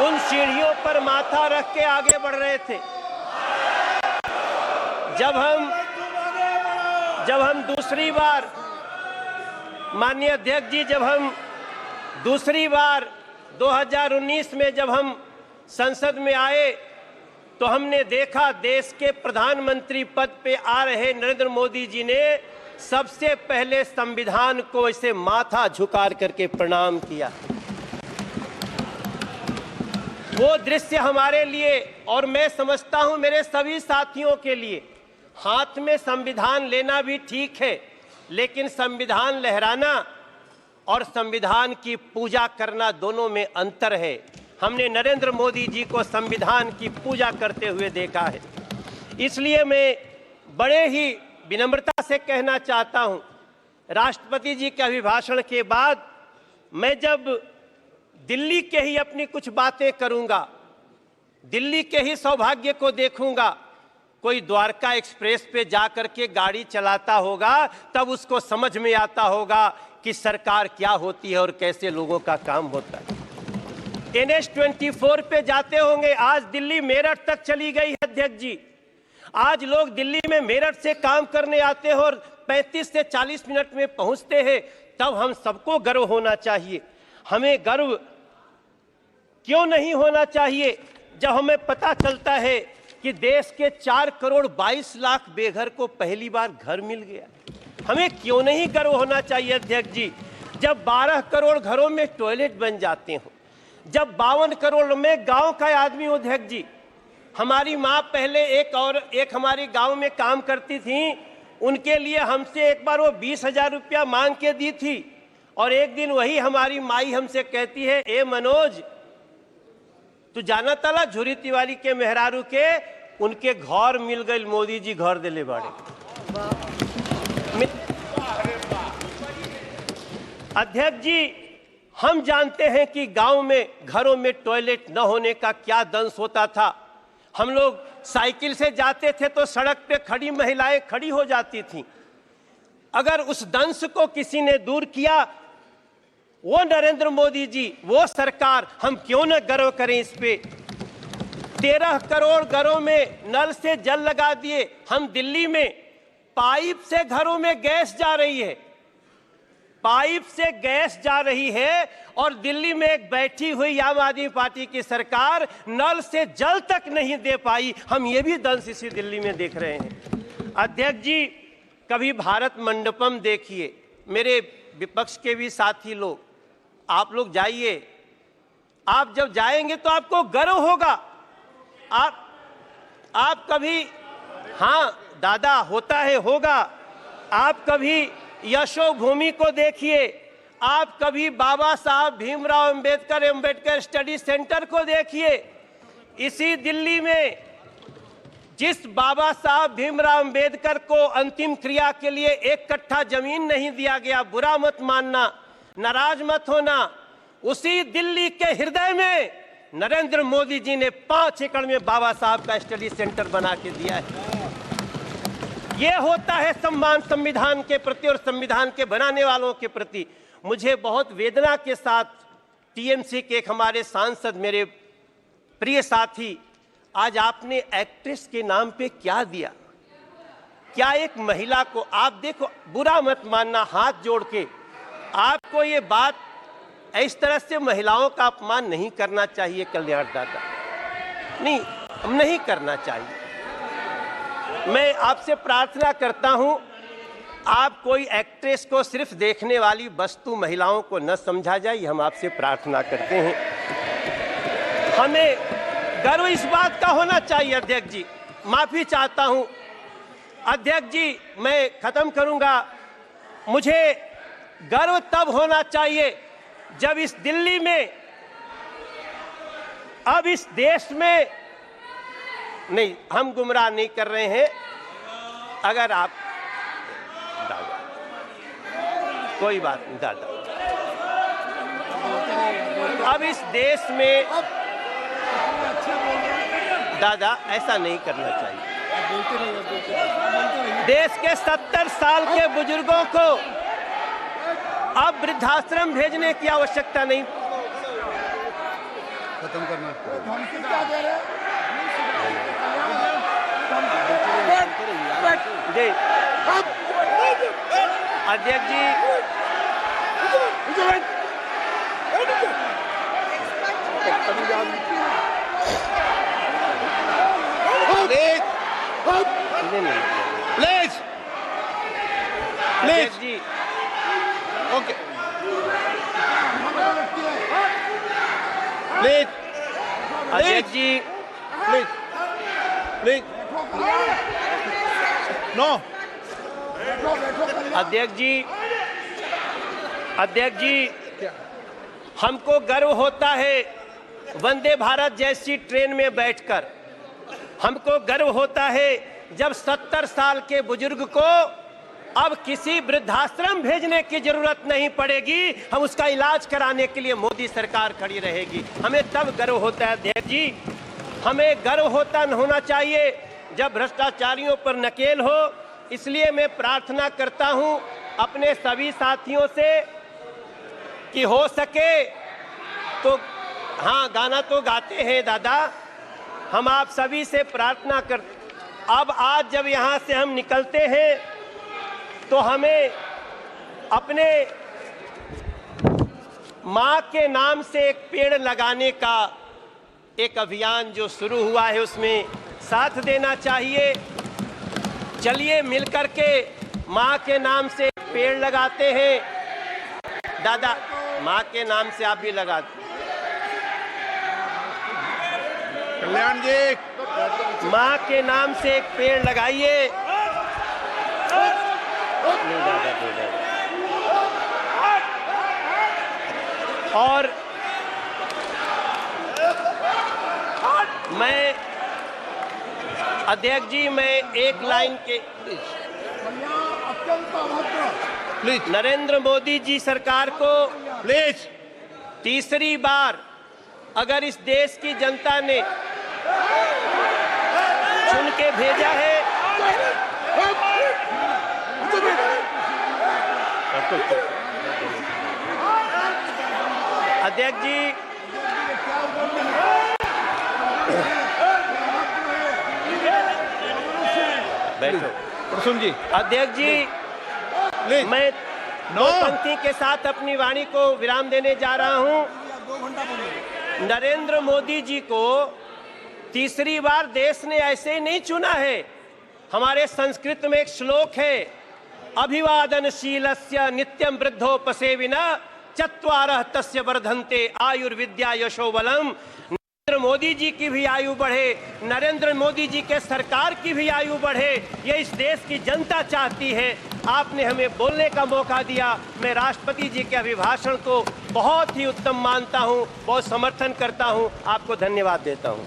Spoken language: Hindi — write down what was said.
उन सीढ़ियों पर माथा रख के आगे बढ़ रहे थे। जब हम दूसरी बार, माननीय अध्यक्ष जी, जब हम दूसरी बार 2019 में जब हम संसद में आए तो हमने देखा देश के प्रधानमंत्री पद पे आ रहे नरेंद्र मोदी जी ने सबसे पहले संविधान को ऐसे माथा झुका करके प्रणाम किया। वो दृश्य हमारे लिए, और मैं समझता हूं मेरे सभी साथियों के लिए, हाथ में संविधान लेना भी ठीक है, लेकिन संविधान लहराना और संविधान की पूजा करना दोनों में अंतर है। हमने नरेंद्र मोदी जी को संविधान की पूजा करते हुए देखा है। इसलिए मैं बड़े ही विनम्रता से कहना चाहता हूं, राष्ट्रपति जी के अभिभाषण के बाद मैं जब दिल्ली के ही अपनी कुछ बातें करूंगा, दिल्ली के ही सौभाग्य को देखूंगा, कोई द्वारका एक्सप्रेस पे जाकर के गाड़ी चलाता होगा तब उसको समझ में आता होगा कि सरकार क्या होती है और कैसे लोगों का काम होता है। NH-24 पे जाते होंगे, आज दिल्ली मेरठ तक चली गई है अध्यक्ष जी। आज लोग दिल्ली में मेरठ से काम करने आते हैं और 35 से 40 मिनट में पहुंचते हैं। तब हम सबको गर्व होना चाहिए। हमें गर्व क्यों नहीं होना चाहिए जब हमें पता चलता है कि देश के 4 करोड़ 22 लाख बेघर को पहली बार घर मिल गया। हमें क्यों नहीं गर्व होना चाहिए अध्यक्ष जी जब 12 करोड़ घरों में टॉयलेट बन जाते हो, जब 52 करोड़ में गांव का आदमी हो। अध्यक्ष जी, हमारी माँ पहले एक हमारी गांव में काम करती थी, उनके लिए हमसे एक बार वो 20,000 रुपया मांग के दी थी, और एक दिन वही हमारी माई हमसे कहती है, ए मनोज, तू जाना तला झुरी तिवारी के मेहरारू के उनके घर मिल गए, मोदी जी घर दिले बाड़े। अध्यक्ष जी, हम जानते हैं कि गांव में घरों में टॉयलेट न होने का क्या दंश होता था। हम लोग साइकिल से जाते थे तो सड़क पे खड़ी महिलाएं खड़ी हो जाती थीं। अगर उस दंश को किसी ने दूर किया, वो नरेंद्र मोदी जी, वो सरकार, हम क्यों न गर्व करें इस पे। 13 करोड़ घरों में नल से जल लगा दिए। हम दिल्ली में पाइप से घरों में गैस जा रही है, पाइप से गैस जा रही है, और दिल्ली में एक बैठी हुई आम आदमी पार्टी की सरकार नल से जल तक नहीं दे पाई। हम ये भी दंश इसी दिल्ली में देख रहे हैं। अध्यक्ष जी, कभी भारत मंडपम देखिए। मेरे विपक्ष के भी साथी लोग, आप लोग जाइए, आप जब जाएंगे तो आपको गर्व होगा। आप कभी, हाँ दादा होता है, होगा। आप कभी यशोभूमि को देखिए, आप कभी बाबा साहब भीमराव अंबेडकर स्टडी सेंटर को देखिए। इसी दिल्ली में जिस बाबा साहब भीमराव अंबेडकर को अंतिम क्रिया के लिए 1 कट्ठा जमीन नहीं दिया गया, बुरा मत मानना, नाराज मत होना, उसी दिल्ली के हृदय में नरेंद्र मोदी जी ने 5 एकड़ में बाबा साहब का स्टडी सेंटर बना के दिया है। ये होता है सम्मान संविधान के प्रति और संविधान के बनाने वालों के प्रति। मुझे बहुत वेदना के साथ टीएमसी के एक हमारे सांसद, मेरे प्रिय साथी, आज आपने एक्ट्रेस के नाम पे क्या दिया, क्या एक महिला को, आप देखो, बुरा मत मानना, हाथ जोड़ के, आपको ये बात इस तरह से महिलाओं का अपमान नहीं करना चाहिए। कल्याण दादा, नहीं, नहीं करना चाहिए। मैं आपसे प्रार्थना करता हूं, आप कोई एक्ट्रेस को सिर्फ देखने वाली वस्तु महिलाओं को न समझा जाए, हम आपसे प्रार्थना करते हैं। हमें गर्व इस बात का होना चाहिए। अध्यक्ष जी, माफी चाहता हूं। अध्यक्ष जी, मैं खत्म करूंगा। मुझे गर्व तब होना चाहिए जब इस दिल्ली में, अब इस देश में, नहीं, हम गुमराह नहीं कर रहे हैं। अगर आप दादा, कोई बात नहीं दादा, अब इस देश में दादा ऐसा नहीं करना चाहिए। देश के 70 साल के बुजुर्गों को अब वृद्धाश्रम भेजने की आवश्यकता नहीं। खत्म करना। धमकी क्या दे रहे? जी अध्यक्ष जी, प्लीज अध्यक्ष जी, ओके प्लीज अध्यक्ष जी, प्लीज प्लीज नो अध्यक्ष जी, अध्यक्ष जी, हमको गर्व होता है वंदे भारत जैसी ट्रेन में बैठकर। हमको गर्व होता है जब 70 साल के बुजुर्ग को अब किसी वृद्धाश्रम भेजने की जरूरत नहीं पड़ेगी, हम उसका इलाज कराने के लिए मोदी सरकार खड़ी रहेगी। हमें तब गर्व होता है अध्यक्ष जी। हमें गर्व होना चाहिए जब भ्रष्टाचारियों पर नकेल हो। इसलिए मैं प्रार्थना करता हूं अपने सभी साथियों से कि हो सके तो, हाँ गाना तो गाते हैं दादा, हम आप सभी से प्रार्थना कर, अब आज जब यहाँ से हम निकलते हैं तो हमें अपने माँ के नाम से एक पेड़ लगाने का एक अभियान जो शुरू हुआ है उसमें साथ देना चाहिए। चलिए मिलकर के माँ के नाम से एक पेड़ लगाते हैं। दादा माँ के नाम से आप भी लगा दो। कल्याण जी, माँ के नाम से एक पेड़ लगाइए। और मैं अध्यक्ष जी, मैं एक लाइन के अत्यंत अभद्र प्लीज नरेंद्र मोदी जी सरकार को प्लीज तीसरी बार अगर इस देश की जनता ने चुन के भेजा है, अध्यक्ष जी, बैठो। प्रसून जी, अध्यक्ष जी, प्लीज मैं नो दो पंक्ति के साथ अपनी वाणी को विराम देने जा रहा हूं। 2 घंटा बोलिए। नरेंद्र मोदी जी को तीसरी बार देश ने ऐसे ही नहीं चुना है। हमारे संस्कृत में एक श्लोक है, अभिवादनशीलस्य नित्यं वृद्धोपसेविना चत्वारः तस्य वर्धन्ते आयुर्विद्या यशो बलम। नरेंद्र मोदी जी की भी आयु बढ़े, नरेंद्र मोदी जी के सरकार की भी आयु बढ़े, ये इस देश की जनता चाहती है। आपने हमें बोलने का मौका दिया। मैं राष्ट्रपति जी के अभिभाषण को बहुत ही उत्तम मानता हूं, बहुत समर्थन करता हूं। आपको धन्यवाद देता हूं।